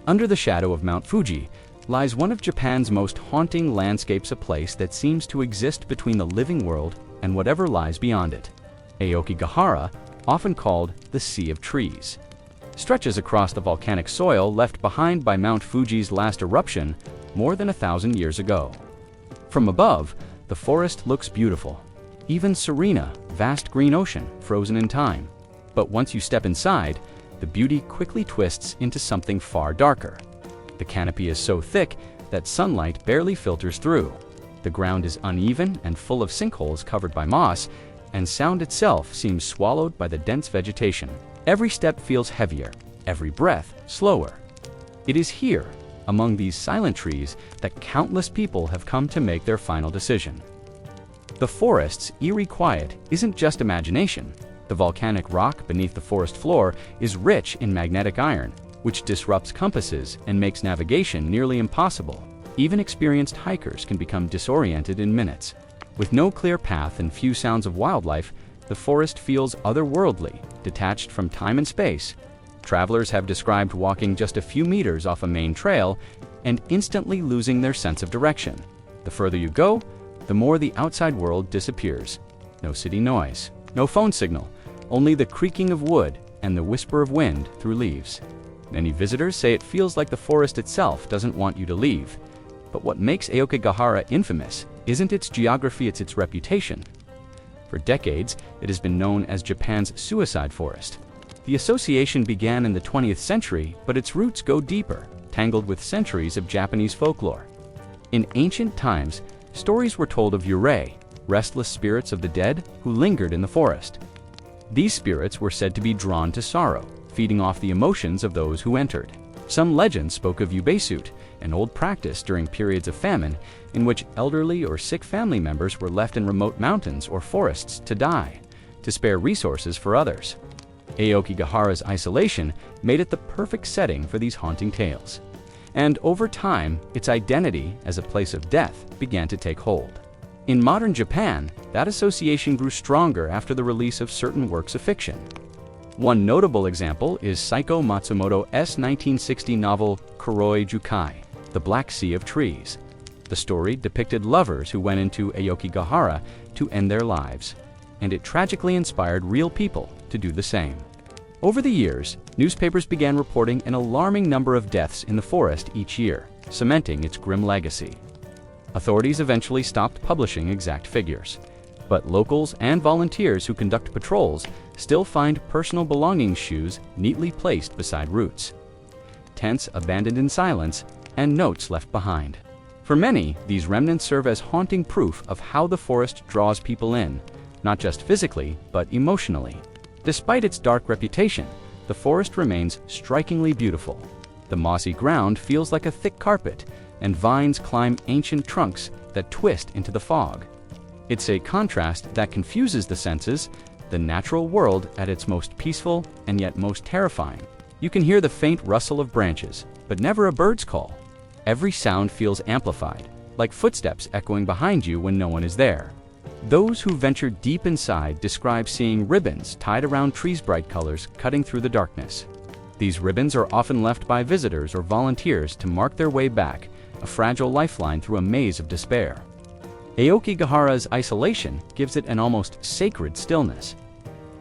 Under the shadow of Mount Fuji lies one of Japan's most haunting landscapes, a place that seems to exist between the living world and whatever lies beyond it. Aokigahara, often called the Sea of Trees, stretches across the volcanic soil left behind by Mount Fuji's last eruption more than 1,000 years ago. From above, the forest looks beautiful, even serene, vast green ocean frozen in time. But once you step inside, the beauty quickly twists into something far darker. The canopy is so thick that sunlight barely filters through. The ground is uneven and full of sinkholes covered by moss, and sound itself seems swallowed by the dense vegetation. Every step feels heavier, every breath slower. It is here, among these silent trees, that countless people have come to make their final decision. The forest's eerie quiet isn't just imagination. The volcanic rock beneath the forest floor is rich in magnetic iron, which disrupts compasses and makes navigation nearly impossible. Even experienced hikers can become disoriented in minutes. With no clear path and few sounds of wildlife, the forest feels otherworldly, detached from time and space. Travelers have described walking just a few meters off a main trail and instantly losing their sense of direction. The further you go, the more the outside world disappears. No city noise, no phone signal, only the creaking of wood and the whisper of wind through leaves. Many visitors say it feels like the forest itself doesn't want you to leave. But what makes Aokigahara infamous isn't its geography, it's its reputation. For decades, it has been known as Japan's suicide forest. The association began in the 20th century, but its roots go deeper, tangled with centuries of Japanese folklore. In ancient times, stories were told of yurei, restless spirits of the dead who lingered in the forest. These spirits were said to be drawn to sorrow, feeding off the emotions of those who entered. Some legends spoke of yubesut, an old practice during periods of famine in which elderly or sick family members were left in remote mountains or forests to die, to spare resources for others. Aokigahara's isolation made it the perfect setting for these haunting tales. And over time, its identity as a place of death began to take hold. In modern Japan, that association grew stronger after the release of certain works of fiction. One notable example is Saiko Matsumoto's 1960 novel Kuroi Jukai, The Black Sea of Trees. The story depicted lovers who went into Aokigahara to end their lives, and it tragically inspired real people to do the same. Over the years, newspapers began reporting an alarming number of deaths in the forest each year, cementing its grim legacy. Authorities eventually stopped publishing exact figures, but locals and volunteers who conduct patrols still find personal belongings shoes neatly placed beside roots, tents abandoned in silence, and notes left behind. For many, these remnants serve as haunting proof of how the forest draws people in, not just physically, but emotionally. Despite its dark reputation, the forest remains strikingly beautiful. The mossy ground feels like a thick carpet, and vines climb ancient trunks that twist into the fog. It's a contrast that confuses the senses, the natural world at its most peaceful and yet most terrifying. You can hear the faint rustle of branches, but never a bird's call. Every sound feels amplified, like footsteps echoing behind you when no one is there. Those who venture deep inside describe seeing ribbons tied around trees' bright colors cutting through the darkness. These ribbons are often left by visitors or volunteers to mark their way back, a fragile lifeline through a maze of despair. Aokigahara's isolation gives it an almost sacred stillness.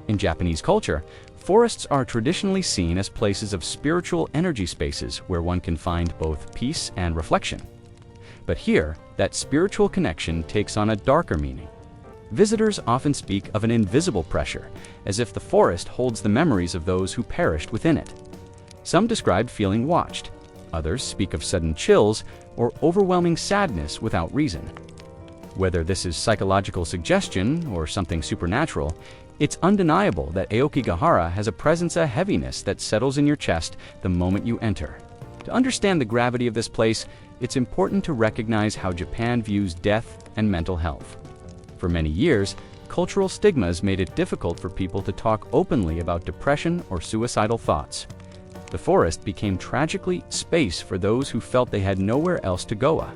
In Japanese culture, forests are traditionally seen as places of spiritual energy spaces where one can find both peace and reflection. But here, that spiritual connection takes on a darker meaning. Visitors often speak of an invisible pressure, as if the forest holds the memories of those who perished within it. Some describe feeling watched. Others speak of sudden chills or overwhelming sadness without reason. Whether this is psychological suggestion or something supernatural, it's undeniable that Aokigahara has a presence, a heaviness that settles in your chest the moment you enter. To understand the gravity of this place, it's important to recognize how Japan views death and mental health. For many years, cultural stigmas made it difficult for people to talk openly about depression or suicidal thoughts. The forest became tragically space for those who felt they had nowhere else to go, a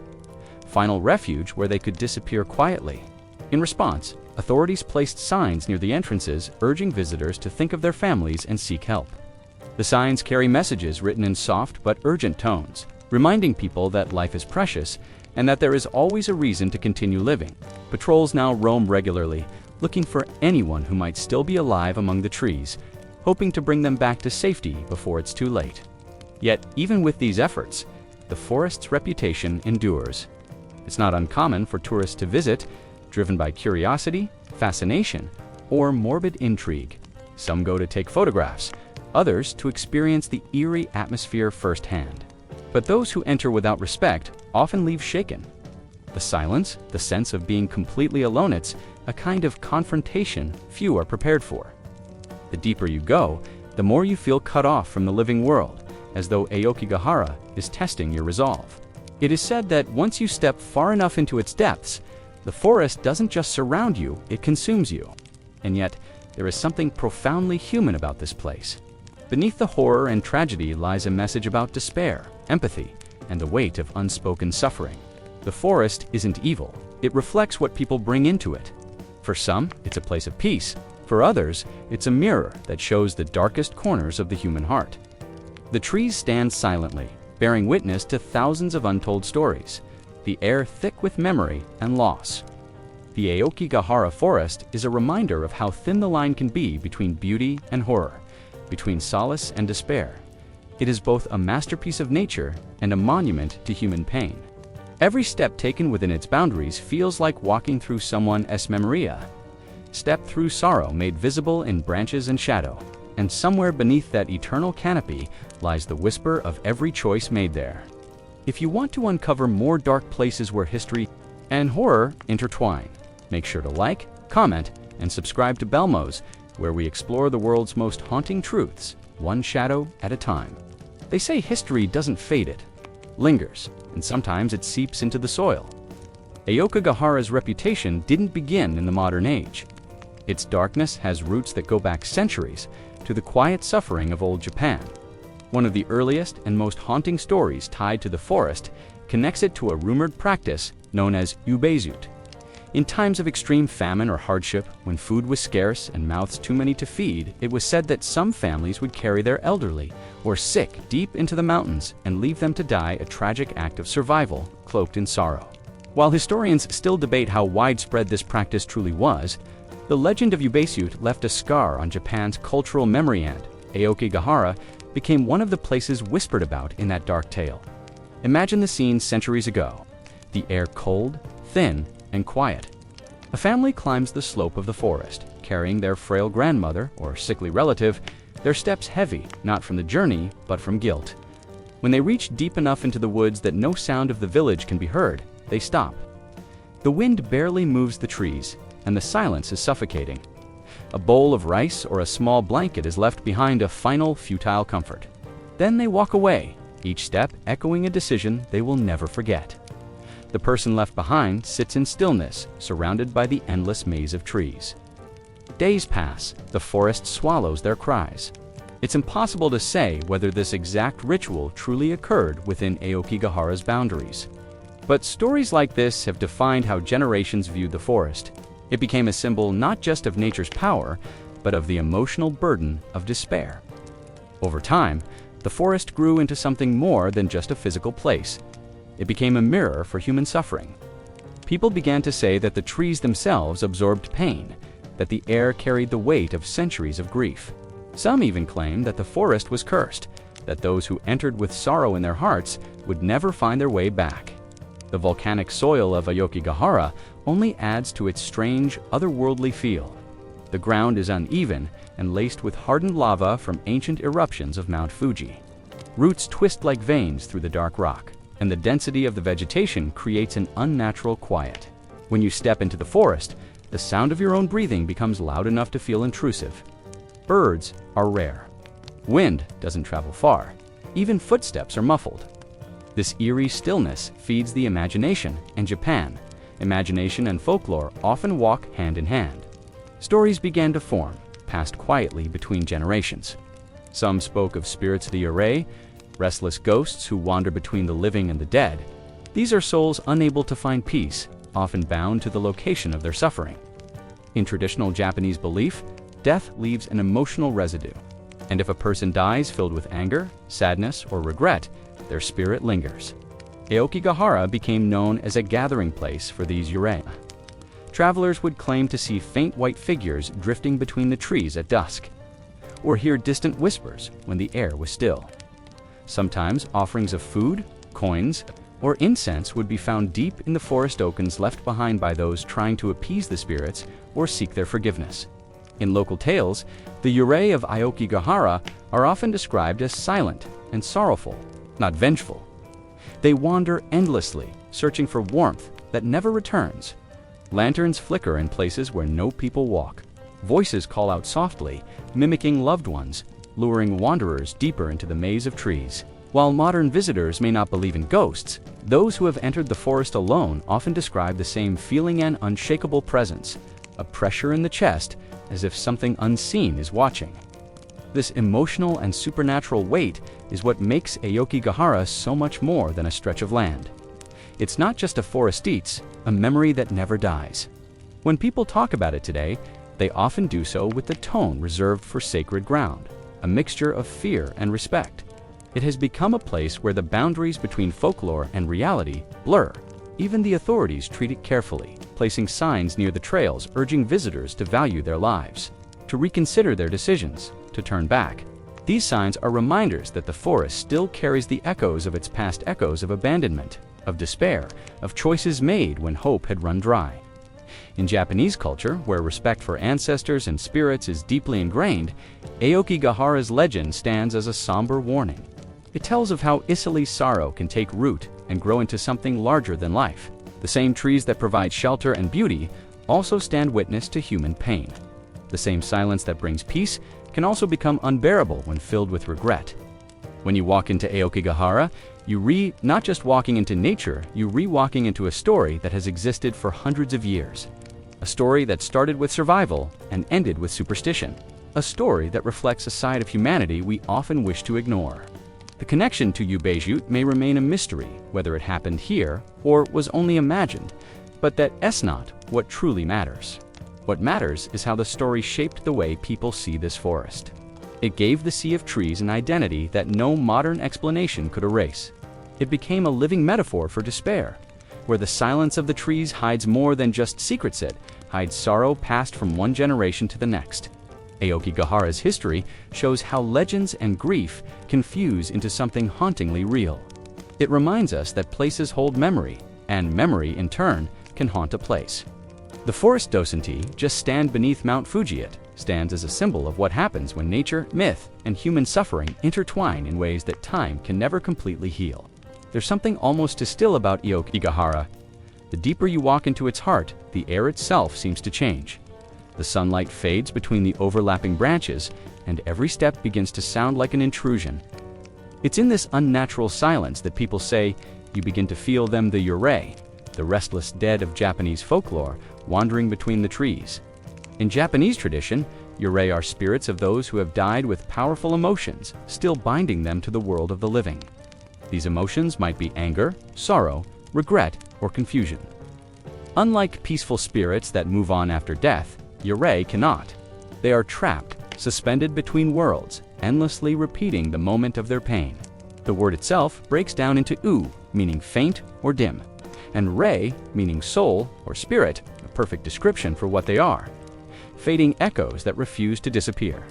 final refuge where they could disappear quietly. In response, authorities placed signs near the entrances urging visitors to think of their families and seek help. The signs carry messages written in soft but urgent tones, reminding people that life is precious and that there is always a reason to continue living. Patrols now roam regularly, looking for anyone who might still be alive among the trees, hoping to bring them back to safety before it's too late. Yet, even with these efforts, the forest's reputation endures. It's not uncommon for tourists to visit, driven by curiosity, fascination, or morbid intrigue. Some go to take photographs, others to experience the eerie atmosphere firsthand. But those who enter without respect often leave shaken. The silence, the sense of being completely alone, it's a kind of confrontation few are prepared for. The deeper you go, the more you feel cut off from the living world, as though Aokigahara is testing your resolve. It is said that once you step far enough into its depths, the forest doesn't just surround you, it consumes you. And yet, there is something profoundly human about this place. Beneath the horror and tragedy lies a message about despair, empathy, and the weight of unspoken suffering. The forest isn't evil. It reflects what people bring into it. For some, it's a place of peace. For others, it's a mirror that shows the darkest corners of the human heart. The trees stand silently, bearing witness to thousands of untold stories, the air thick with memory and loss. The Aokigahara forest is a reminder of how thin the line can be between beauty and horror, between solace and despair. It is both a masterpiece of nature and a monument to human pain. Every step taken within its boundaries feels like walking through someone's memoria. Step through sorrow made visible in branches and shadow, and somewhere beneath that eternal canopy lies the whisper of every choice made there. If you want to uncover more dark places where history and horror intertwine, make sure to like, comment, and subscribe to Belmoze, where we explore the world's most haunting truths, one shadow at a time. They say history doesn't fade, it lingers, and sometimes it seeps into the soil. Aokigahara's reputation didn't begin in the modern age. Its darkness has roots that go back centuries to the quiet suffering of old Japan. One of the earliest and most haunting stories tied to the forest connects it to a rumored practice known as ubezut. In times of extreme famine or hardship, when food was scarce and mouths too many to feed, it was said that some families would carry their elderly or sick deep into the mountains and leave them to die, a tragic act of survival cloaked in sorrow. While historians still debate how widespread this practice truly was, the legend of ubezut left a scar on Japan's cultural memory, and Aokigahara became one of the places whispered about in that dark tale. Imagine the scene centuries ago, the air cold, thin, and quiet. A family climbs the slope of the forest, carrying their frail grandmother or sickly relative, their steps heavy, not from the journey, but from guilt. When they reach deep enough into the woods that no sound of the village can be heard, they stop. The wind barely moves the trees, and the silence is suffocating. A bowl of rice or a small blanket is left behind, a final futile comfort. Then they walk away, each step echoing a decision they will never forget. The person left behind sits in stillness, surrounded by the endless maze of trees. Days pass, the forest swallows their cries. It's impossible to say whether this exact ritual truly occurred within Aokigahara's boundaries. But stories like this have defined how generations viewed the forest. It became a symbol not just of nature's power, but of the emotional burden of despair. Over time, the forest grew into something more than just a physical place. It became a mirror for human suffering. People began to say that the trees themselves absorbed pain, that the air carried the weight of centuries of grief. Some even claimed that the forest was cursed, that those who entered with sorrow in their hearts would never find their way back. The volcanic soil of Aokigahara only adds to its strange, otherworldly feel. The ground is uneven and laced with hardened lava from ancient eruptions of Mount Fuji. Roots twist like veins through the dark rock, and the density of the vegetation creates an unnatural quiet. When you step into the forest, the sound of your own breathing becomes loud enough to feel intrusive. Birds are rare. Wind doesn't travel far. Even footsteps are muffled. This eerie stillness feeds the imagination, and Japan, imagination and folklore often walk hand in hand. Stories began to form, passed quietly between generations. Some spoke of spirits of the array, restless ghosts who wander between the living and the dead. These are souls unable to find peace, often bound to the location of their suffering. In traditional Japanese belief, death leaves an emotional residue. And if a person dies filled with anger, sadness, or regret, their spirit lingers. Aokigahara became known as a gathering place for these yurei. Travelers would claim to see faint white figures drifting between the trees at dusk, or hear distant whispers when the air was still. Sometimes offerings of food, coins, or incense would be found deep in the forest okens left behind by those trying to appease the spirits or seek their forgiveness. In local tales, the yurei of Aokigahara are often described as silent and sorrowful, not vengeful. They wander endlessly, searching for warmth that never returns. Lanterns flicker in places where no people walk. Voices call out softly, mimicking loved ones, luring wanderers deeper into the maze of trees. While modern visitors may not believe in ghosts, those who have entered the forest alone often describe the same feeling: an unshakable presence, a pressure in the chest, as if something unseen is watching. This emotional and supernatural weight is what makes Aokigahara so much more than a stretch of land. It's not just a forest eats, a memory that never dies. When people talk about it today, they often do so with the tone reserved for sacred ground, a mixture of fear and respect. It has become a place where the boundaries between folklore and reality blur. Even the authorities treat it carefully, placing signs near the trails urging visitors to value their lives, to reconsider their decisions, to turn back. These signs are reminders that the forest still carries the echoes of its past, echoes of abandonment, of despair, of choices made when hope had run dry. In Japanese culture, where respect for ancestors and spirits is deeply ingrained, Aokigahara's legend stands as a somber warning. It tells of how easily sorrow can take root and grow into something larger than life. The same trees that provide shelter and beauty also stand witness to human pain. The same silence that brings peace can also become unbearable when filled with regret. When you walk into Aokigahara, you not just walking into nature, you walking into a story that has existed for hundreds of years. A story that started with survival and ended with superstition. A story that reflects a side of humanity we often wish to ignore. The connection to Ubeijut may remain a mystery, whether it happened here or was only imagined, but that's not what truly matters. What matters is how the story shaped the way people see this forest. It gave the sea of trees an identity that no modern explanation could erase. It became a living metaphor for despair, where the silence of the trees hides more than just secrets. It hides sorrow passed from one generation to the next. Aokigahara's history shows how legends and grief can fuse into something hauntingly real. It reminds us that places hold memory, and memory, in turn, can haunt a place. The forest dosanti just stand beneath Mount Fuji. It stands as a symbol of what happens when nature, myth, and human suffering intertwine in ways that time can never completely heal. There's something almost too still about Aokigahara. The deeper you walk into its heart, the air itself seems to change. The sunlight fades between the overlapping branches, and every step begins to sound like an intrusion. It's in this unnatural silence that people say you begin to feel them, the yurei, the restless dead of Japanese folklore, wandering between the trees. In Japanese tradition, yurei are spirits of those who have died with powerful emotions, still binding them to the world of the living. These emotions might be anger, sorrow, regret, or confusion. Unlike peaceful spirits that move on after death, yurei cannot. They are trapped, suspended between worlds, endlessly repeating the moment of their pain. The word itself breaks down into u, meaning faint or dim, and rei, meaning soul or spirit, a perfect description for what they are. Fading echoes that refuse to disappear.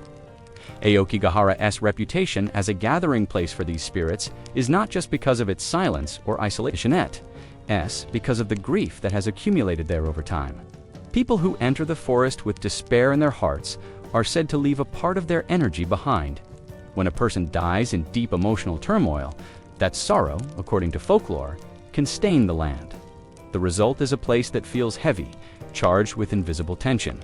Aokigahara's reputation as a gathering place for these spirits is not just because of its silence or isolation, it's because of the grief that has accumulated there over time. People who enter the forest with despair in their hearts are said to leave a part of their energy behind. When a person dies in deep emotional turmoil, that sorrow, according to folklore, can stain the land. The result is a place that feels heavy, charged with invisible tension.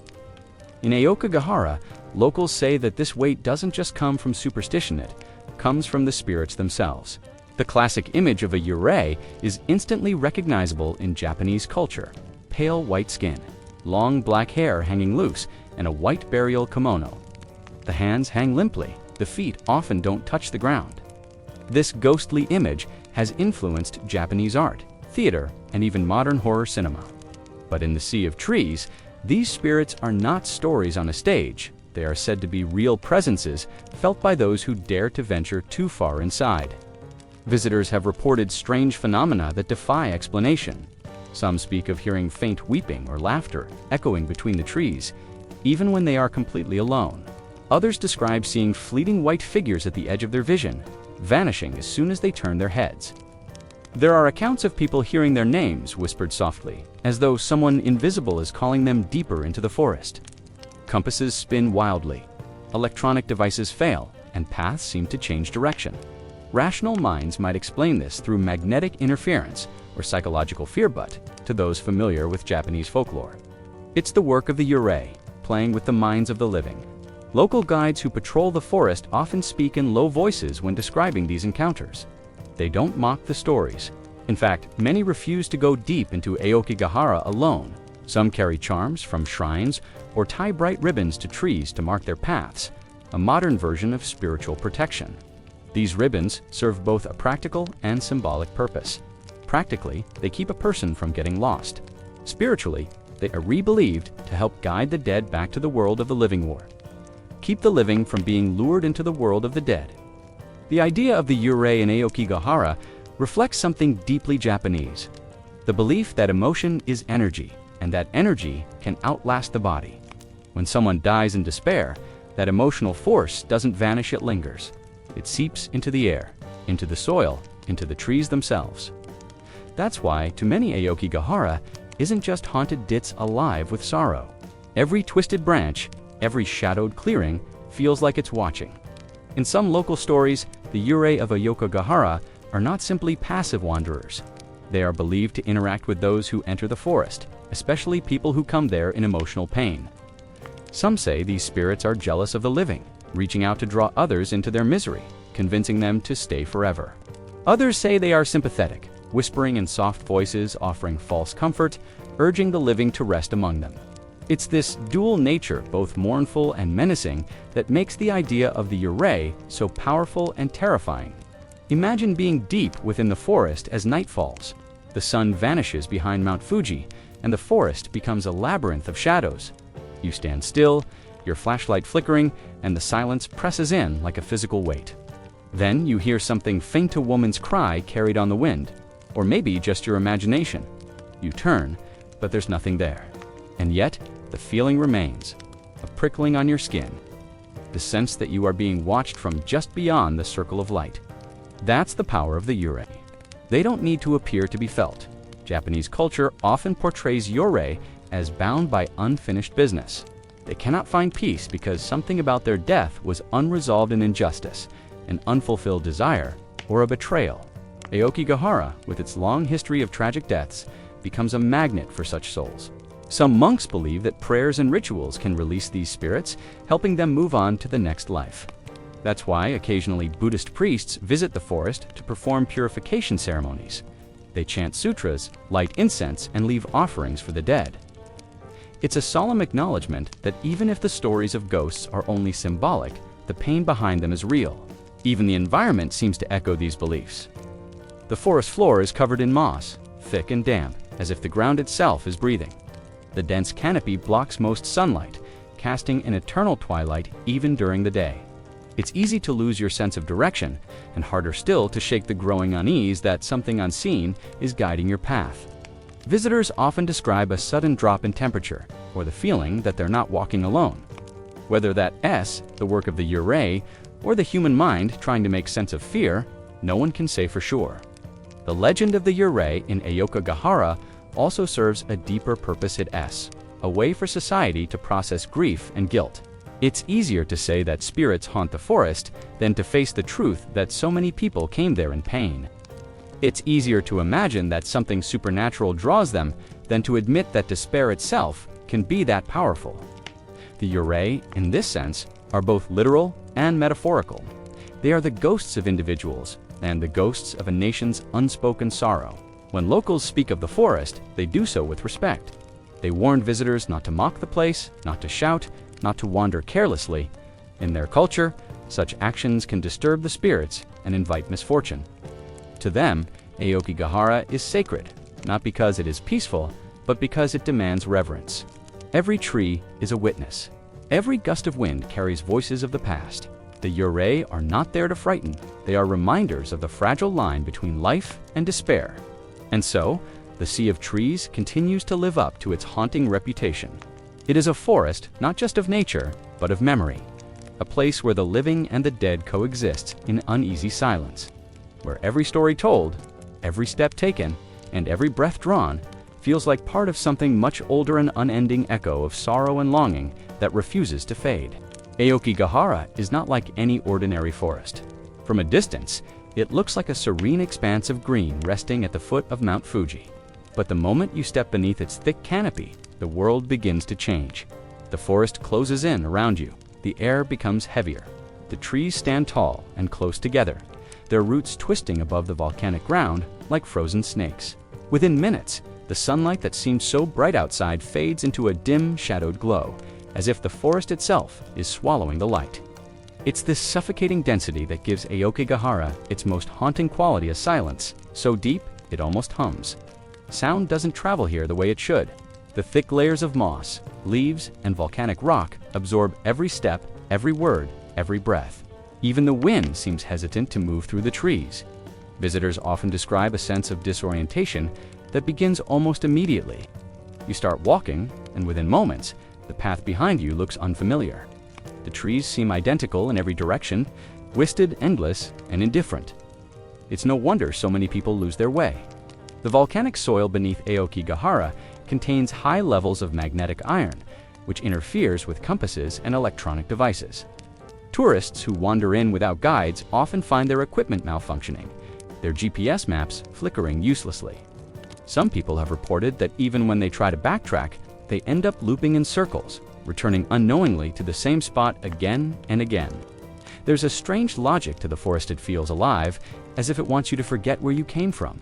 In Aokigahara, locals say that this weight doesn't just come from superstition, it comes from the spirits themselves. The classic image of a yurei is instantly recognizable in Japanese culture: pale white skin, long black hair hanging loose, and a white burial kimono. The hands hang limply, the feet often don't touch the ground. This ghostly image has influenced Japanese art, theater, and even modern horror cinema. But in the sea of trees, these spirits are not stories on a stage, They are said to be real presences felt by those who dare to venture too far inside. Visitors have reported strange phenomena that defy explanation. Some speak of hearing faint weeping or laughter echoing between the trees, even when they are completely alone. Others describe seeing fleeting white figures at the edge of their vision, vanishing as soon as they turn their heads. There are accounts of people hearing their names whispered softly, as though someone invisible is calling them deeper into the forest. Compasses spin wildly, electronic devices fail, and paths seem to change direction. Rational minds might explain this through magnetic interference or psychological fear, but to those familiar with Japanese folklore, it's the work of the yurei, playing with the minds of the living. Local guides who patrol the forest often speak in low voices when describing these encounters. They don't mock the stories. In fact, many refuse to go deep into Aokigahara alone. Some carry charms from shrines or tie bright ribbons to trees to mark their paths, a modern version of spiritual protection. These ribbons serve both a practical and symbolic purpose. Practically, they keep a person from getting lost. Spiritually, they are re-believed to help guide the dead back to the world of the living war. Keep the living from being lured into the world of the dead. The idea of the yurei in Aokigahara reflects something deeply Japanese. The belief that emotion is energy, and that energy can outlast the body. When someone dies in despair, that emotional force doesn't vanish, it lingers. It seeps into the air, into the soil, into the trees themselves. That's why, to many, Aokigahara isn't just haunted ditts alive with sorrow. Every twisted branch, every shadowed clearing feels like it's watching. In some local stories, the yurei of Aokigahara are not simply passive wanderers. They are believed to interact with those who enter the forest, especially people who come there in emotional pain. Some say these spirits are jealous of the living, reaching out to draw others into their misery, convincing them to stay forever. Others say they are sympathetic, whispering in soft voices, offering false comfort, urging the living to rest among them. It's this dual nature, both mournful and menacing, that makes the idea of the yurei so powerful and terrifying. Imagine being deep within the forest as night falls. The sun vanishes behind Mount Fuji, and the forest becomes a labyrinth of shadows. You stand still, your flashlight flickering, and the silence presses in like a physical weight. Then you hear something faint, a woman's cry carried on the wind, or maybe just your imagination. You turn, but there's nothing there. And yet, the feeling remains, a prickling on your skin, the sense that you are being watched from just beyond the circle of light. That's the power of the yurei. They don't need to appear to be felt. Japanese culture often portrays yurei as bound by unfinished business. They cannot find peace because something about their death was unresolved in injustice, an unfulfilled desire, or a betrayal. Aokigahara, with its long history of tragic deaths, becomes a magnet for such souls. Some monks believe that prayers and rituals can release these spirits, helping them move on to the next life. That's why occasionally Buddhist priests visit the forest to perform purification ceremonies. They chant sutras, light incense, and leave offerings for the dead. It's a solemn acknowledgement that even if the stories of ghosts are only symbolic, the pain behind them is real. Even the environment seems to echo these beliefs. The forest floor is covered in moss, thick and damp, as if the ground itself is breathing. The dense canopy blocks most sunlight, casting an eternal twilight even during the day. It's easy to lose your sense of direction, and harder still to shake the growing unease that something unseen is guiding your path. Visitors often describe a sudden drop in temperature, or the feeling that they're not walking alone. Whether that's the work of the yurei, or the human mind trying to make sense of fear, no one can say for sure. The legend of the yurei in Aokigahara also serves a deeper purpose. It's a way for society to process grief and guilt. It's easier to say that spirits haunt the forest than to face the truth that so many people came there in pain. It's easier to imagine that something supernatural draws them than to admit that despair itself can be that powerful. The yurei, in this sense, are both literal and metaphorical. They are the ghosts of individuals and the ghosts of a nation's unspoken sorrow. When locals speak of the forest, they do so with respect. They warn visitors not to mock the place, not to shout, not to wander carelessly. In their culture, such actions can disturb the spirits and invite misfortune. To them, Aokigahara is sacred, not because it is peaceful, but because it demands reverence. Every tree is a witness. Every gust of wind carries voices of the past. The yurei are not there to frighten, they are reminders of the fragile line between life and despair. And so, the sea of trees continues to live up to its haunting reputation. It is a forest not just of nature, but of memory. A place where the living and the dead coexist in uneasy silence. Where every story told, every step taken, and every breath drawn feels like part of something much older, an unending echo of sorrow and longing that refuses to fade. Aokigahara is not like any ordinary forest. From a distance, it looks like a serene expanse of green resting at the foot of Mount Fuji. But the moment you step beneath its thick canopy, the world begins to change. The forest closes in around you. The air becomes heavier. The trees stand tall and close together, their roots twisting above the volcanic ground like frozen snakes. Within minutes, the sunlight that seemed so bright outside fades into a dim, shadowed glow, as if the forest itself is swallowing the light. It's this suffocating density that gives Aokigahara its most haunting quality, a silence so deep it almost hums. Sound doesn't travel here the way it should. The thick layers of moss, leaves, and volcanic rock absorb every step, every word, every breath. Even the wind seems hesitant to move through the trees. Visitors often describe a sense of disorientation that begins almost immediately. You start walking, and within moments, the path behind you looks unfamiliar. The trees seem identical in every direction, twisted, endless, and indifferent. It's no wonder so many people lose their way. The volcanic soil beneath Aokigahara contains high levels of magnetic iron, which interferes with compasses and electronic devices. Tourists who wander in without guides often find their equipment malfunctioning, their GPS maps flickering uselessly. Some people have reported that even when they try to backtrack, they end up looping in circles, returning unknowingly to the same spot again and again. There's a strange logic to the forest. It feels alive, as if it wants you to forget where you came from.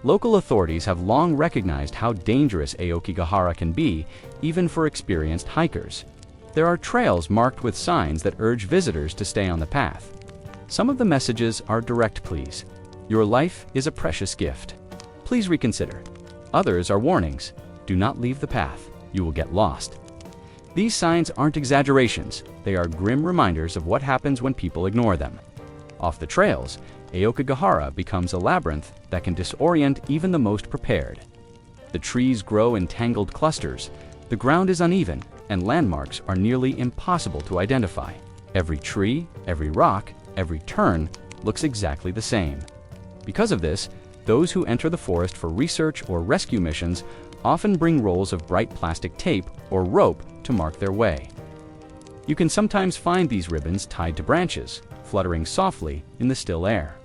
Local authorities have long recognized how dangerous Aokigahara can be, even for experienced hikers. There are trails marked with signs that urge visitors to stay on the path. Some of the messages are direct pleas. Your life is a precious gift. Please reconsider. Others are warnings. Do not leave the path. You will get lost. These signs aren't exaggerations. They are grim reminders of what happens when people ignore them. Off the trails, Aokigahara becomes a labyrinth that can disorient even the most prepared. The trees grow in tangled clusters, the ground is uneven, and landmarks are nearly impossible to identify. Every tree, every rock, every turn looks exactly the same. Because of this, those who enter the forest for research or rescue missions often bring rolls of bright plastic tape or rope to mark their way. You can sometimes find these ribbons tied to branches, fluttering softly in the still air.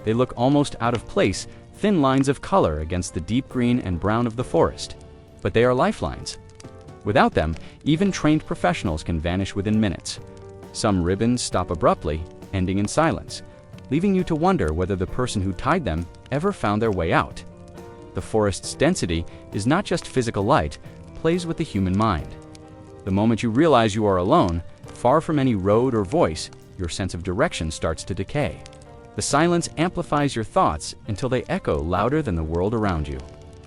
They look almost out of place, thin lines of color against the deep green and brown of the forest. But they are lifelines. Without them, even trained professionals can vanish within minutes. Some ribbons stop abruptly, ending in silence, leaving you to wonder whether the person who tied them ever found their way out. The forest's density is not just physical light, plays with the human mind. The moment you realize you are alone, far from any road or voice, your sense of direction starts to decay. The silence amplifies your thoughts until they echo louder than the world around you.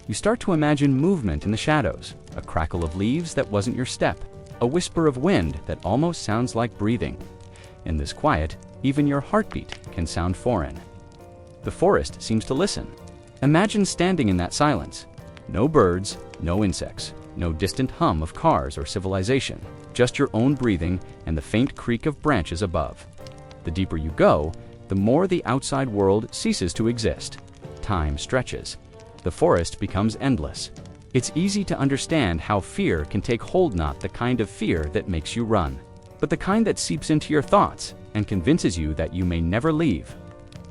You start to imagine movement in the shadows, a crackle of leaves that wasn't your step, a whisper of wind that almost sounds like breathing. In this quiet, even your heartbeat can sound foreign. The forest seems to listen. Imagine standing in that silence. No birds, no insects, no distant hum of cars or civilization, just your own breathing and the faint creak of branches above. The deeper you go, the more the outside world ceases to exist. Time stretches. The forest becomes endless. It's easy to understand how fear can take hold, not the kind of fear that makes you run, but the kind that seeps into your thoughts and convinces you that you may never leave.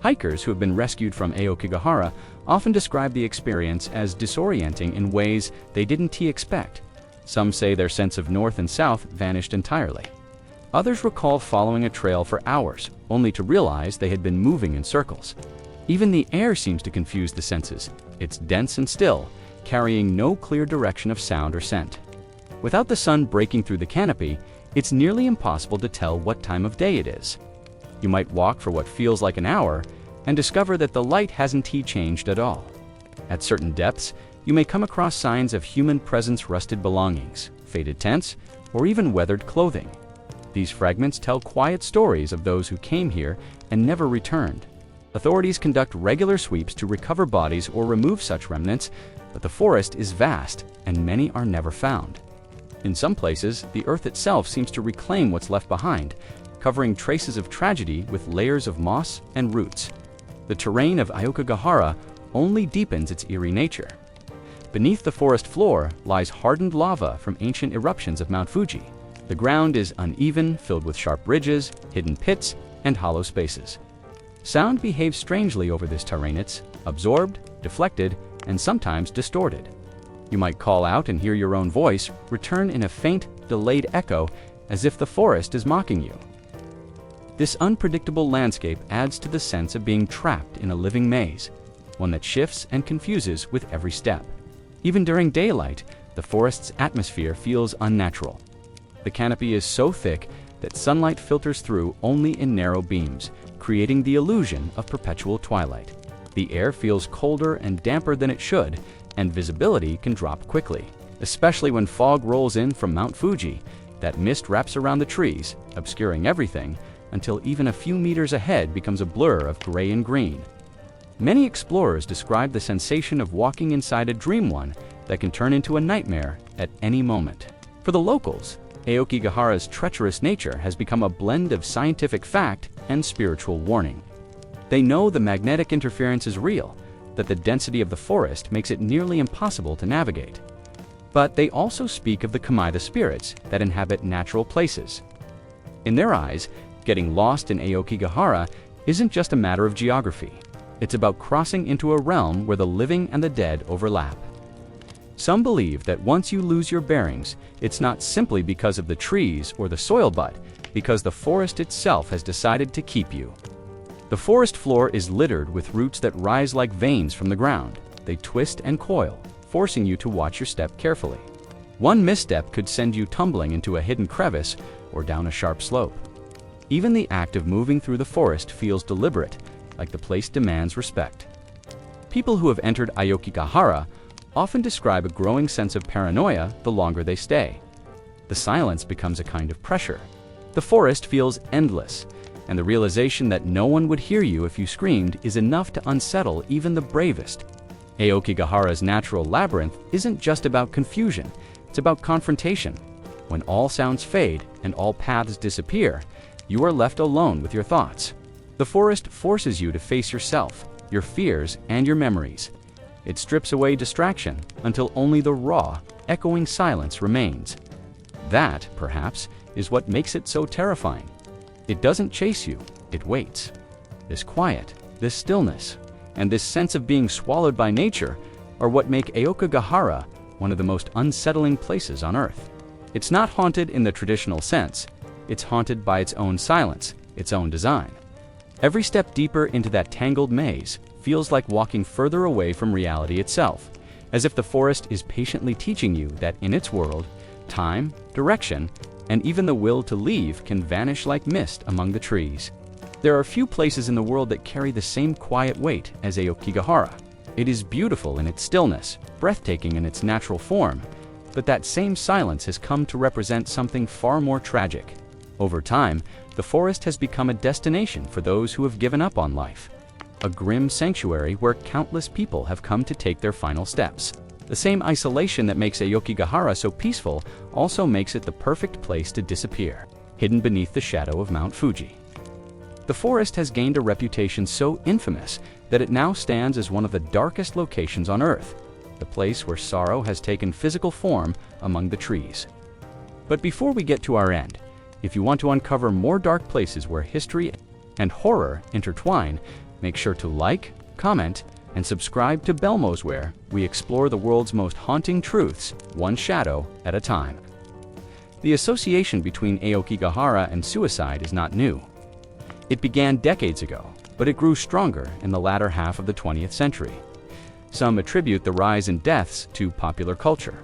Hikers who have been rescued from Aokigahara often describe the experience as disorienting in ways they didn't expect. Some say their sense of north and south vanished entirely. Others recall following a trail for hours, only to realize they had been moving in circles. Even the air seems to confuse the senses. It's dense and still, carrying no clear direction of sound or scent. Without the sun breaking through the canopy, it's nearly impossible to tell what time of day it is. You might walk for what feels like an hour and discover that the light hasn't changed at all. At certain depths, you may come across signs of human presence, rusted belongings, faded tents, or even weathered clothing. These fragments tell quiet stories of those who came here and never returned. Authorities conduct regular sweeps to recover bodies or remove such remnants, but the forest is vast and many are never found. In some places, the earth itself seems to reclaim what's left behind, covering traces of tragedy with layers of moss and roots. The terrain of Aokigahara only deepens its eerie nature. Beneath the forest floor lies hardened lava from ancient eruptions of Mount Fuji. The ground is uneven, filled with sharp ridges, hidden pits, and hollow spaces. Sound behaves strangely over this terrain. It's absorbed, deflected, and sometimes distorted. You might call out and hear your own voice return in a faint, delayed echo, as if the forest is mocking you. This unpredictable landscape adds to the sense of being trapped in a living maze, one that shifts and confuses with every step. Even during daylight, the forest's atmosphere feels unnatural. The canopy is so thick that sunlight filters through only in narrow beams, creating the illusion of perpetual twilight. The air feels colder and damper than it should, and visibility can drop quickly. Especially when fog rolls in from Mount Fuji, that mist wraps around the trees, obscuring everything, until even a few meters ahead becomes a blur of gray and green. Many explorers describe the sensation of walking inside a dream one that can turn into a nightmare at any moment. For the locals, Aokigahara's treacherous nature has become a blend of scientific fact and spiritual warning. They know the magnetic interference is real, that the density of the forest makes it nearly impossible to navigate. But they also speak of the Kamaida spirits that inhabit natural places. In their eyes, getting lost in Aokigahara isn't just a matter of geography. It's about crossing into a realm where the living and the dead overlap. Some believe that once you lose your bearings, it's not simply because of the trees or the soil, but because the forest itself has decided to keep you. The forest floor is littered with roots that rise like veins from the ground. They twist and coil, forcing you to watch your step carefully. One misstep could send you tumbling into a hidden crevice or down a sharp slope. Even the act of moving through the forest feels deliberate, like the place demands respect. People who have entered Aokigahara often describe a growing sense of paranoia the longer they stay. The silence becomes a kind of pressure. The forest feels endless, and the realization that no one would hear you if you screamed is enough to unsettle even the bravest. Aokigahara's natural labyrinth isn't just about confusion, it's about confrontation. When all sounds fade and all paths disappear, you are left alone with your thoughts. The forest forces you to face yourself, your fears, and your memories. It strips away distraction until only the raw, echoing silence remains. That, perhaps, is what makes it so terrifying. It doesn't chase you, it waits. This quiet, this stillness, and this sense of being swallowed by nature are what make Aokigahara one of the most unsettling places on Earth. It's not haunted in the traditional sense. It's haunted by its own silence, its own design. Every step deeper into that tangled maze feels like walking further away from reality itself, as if the forest is patiently teaching you that in its world, time, direction, and even the will to leave can vanish like mist among the trees. There are few places in the world that carry the same quiet weight as Aokigahara. It is beautiful in its stillness, breathtaking in its natural form, but that same silence has come to represent something far more tragic. Over time, the forest has become a destination for those who have given up on life. A grim sanctuary where countless people have come to take their final steps. The same isolation that makes Aokigahara so peaceful also makes it the perfect place to disappear, hidden beneath the shadow of Mount Fuji. The forest has gained a reputation so infamous that it now stands as one of the darkest locations on Earth, the place where sorrow has taken physical form among the trees. But before we get to our end, if you want to uncover more dark places where history and horror intertwine, make sure to like, comment, and subscribe to Belmoze, where we explore the world's most haunting truths, one shadow at a time. The association between Aokigahara and suicide is not new. It began decades ago, but it grew stronger in the latter half of the 20th century. Some attribute the rise in deaths to popular culture.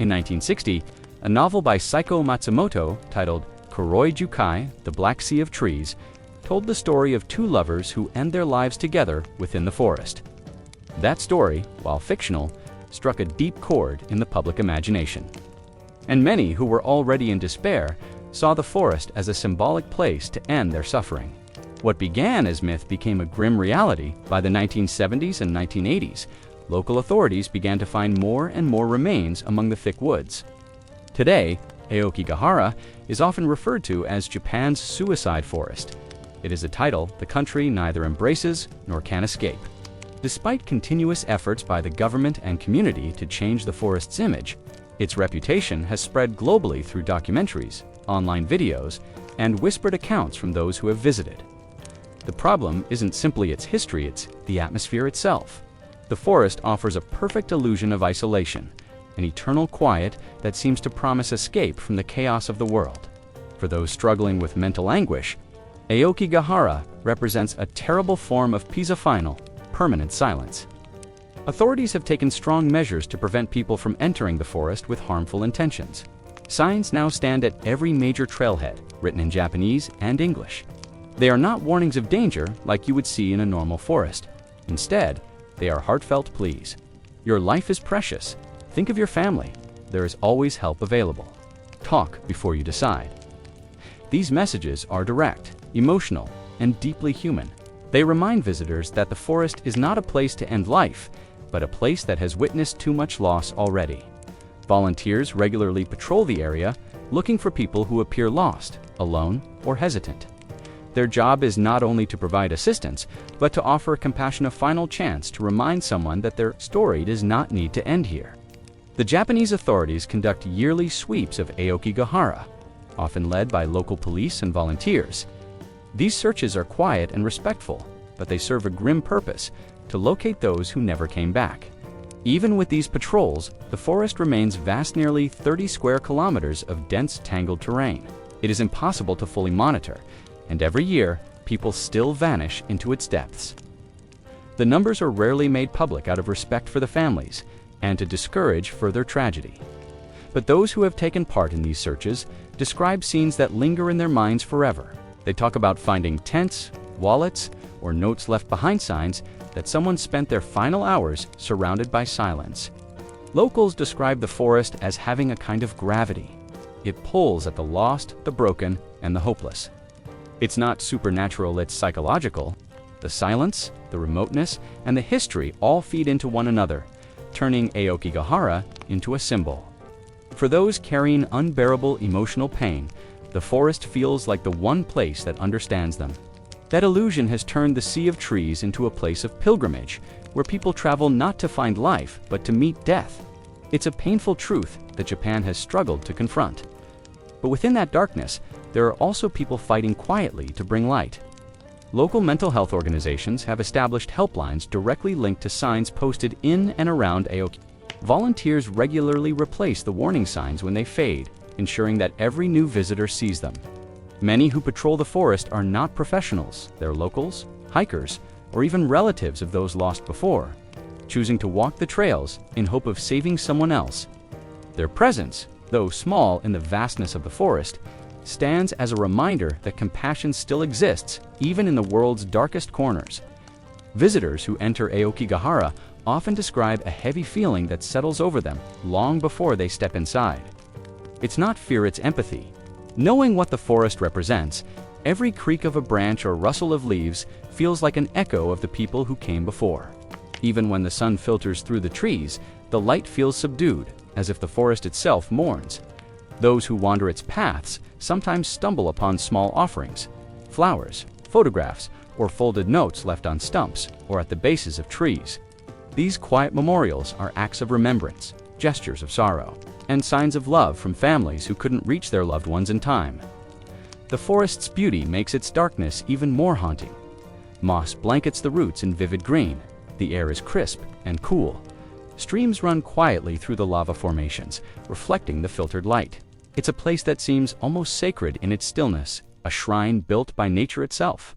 In 1960, a novel by Saiko Matsumoto titled Kuroi Jukai, The Black Sea of Trees, told the story of two lovers who end their lives together within the forest. That story, while fictional, struck a deep chord in the public imagination. and many who were already in despair saw the forest as a symbolic place to end their suffering. What began as myth became a grim reality by the 1970s and 1980s. Local authorities began to find more and more remains among the thick woods. Today, Aokigahara is often referred to as Japan's suicide forest. It is a title the country neither embraces nor can escape. Despite continuous efforts by the government and community to change the forest's image, its reputation has spread globally through documentaries, online videos, and whispered accounts from those who have visited. The problem isn't simply its history, it's the atmosphere itself. The forest offers a perfect illusion of isolation, an eternal quiet that seems to promise escape from the chaos of the world. For those struggling with mental anguish, Aokigahara represents a terrible form of final, permanent silence. Authorities have taken strong measures to prevent people from entering the forest with harmful intentions. Signs now stand at every major trailhead, written in Japanese and English. They are not warnings of danger like you would see in a normal forest. Instead, they are heartfelt pleas. Your life is precious. Think of your family. There is always help available. Talk before you decide. These messages are direct, emotional, and deeply human. They remind visitors that the forest is not a place to end life, but a place that has witnessed too much loss already. Volunteers regularly patrol the area, looking for people who appear lost, alone, or hesitant. Their job is not only to provide assistance, but to offer a compassionate final chance to remind someone that their story does not need to end here. The Japanese authorities conduct yearly sweeps of Aokigahara, often led by local police and volunteers. These searches are quiet and respectful, but they serve a grim purpose: to locate those who never came back. Even with these patrols, the forest remains vast, nearly 30 square kilometers of dense, tangled terrain. It is impossible to fully monitor, and every year, people still vanish into its depths. The numbers are rarely made public out of respect for the families and to discourage further tragedy. But those who have taken part in these searches describe scenes that linger in their minds forever. They talk about finding tents, wallets, or notes left behind, signs that someone spent their final hours surrounded by silence. Locals describe the forest as having a kind of gravity. It pulls at the lost, the broken, and the hopeless. It's not supernatural, it's psychological. The silence, the remoteness, and the history all feed into one another, turning Aokigahara into a symbol. For those carrying unbearable emotional pain, the forest feels like the one place that understands them. That illusion has turned the sea of trees into a place of pilgrimage, where people travel not to find life, but to meet death. It's a painful truth that Japan has struggled to confront. But within that darkness, there are also people fighting quietly to bring light. Local mental health organizations have established helplines directly linked to signs posted in and around Aoki. Volunteers regularly replace the warning signs when they fade, ensuring that every new visitor sees them. Many who patrol the forest are not professionals. They're locals, hikers, or even relatives of those lost before, choosing to walk the trails in hope of saving someone else. Their presence, though small in the vastness of the forest, stands as a reminder that compassion still exists even in the world's darkest corners. Visitors who enter Aokigahara often describe a heavy feeling that settles over them long before they step inside. It's not fear, it's empathy. Knowing what the forest represents, every creak of a branch or rustle of leaves feels like an echo of the people who came before. Even when the sun filters through the trees, the light feels subdued, as if the forest itself mourns. Those who wander its paths sometimes stumble upon small offerings, flowers, photographs, or folded notes left on stumps or at the bases of trees. These quiet memorials are acts of remembrance, gestures of sorrow, and signs of love from families who couldn't reach their loved ones in time. The forest's beauty makes its darkness even more haunting. Moss blankets the roots in vivid green. The air is crisp and cool. Streams run quietly through the lava formations, reflecting the filtered light. It's a place that seems almost sacred in its stillness, a shrine built by nature itself.